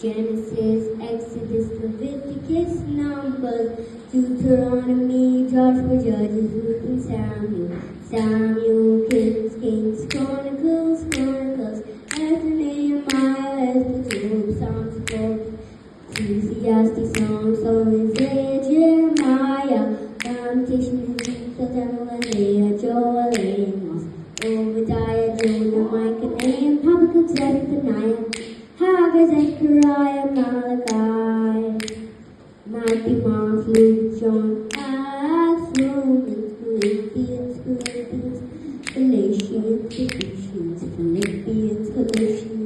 Genesis, Exodus, Leviticus, Numbers, Deuteronomy, Joshua, Judges, Ruth, and Samuel. Samuel, Kings, Chronicles, Esther, Nehemiah, Esther, Job, Psalms, Ecclesiastes, Psalms, Isaiah, Jeremiah, Lamentation, Ezekiel, Daniel, Isaiah, Joel, Amos, Obadiah, Jonah, Micah, Nahum, Habakkuk, Zephaniah, Haggai, Zechariah, Malachi, Matthew, Mark, Luke, John, Acts, Romans, Corinthians, Galatians, Ephesians, Philippians, Colossians,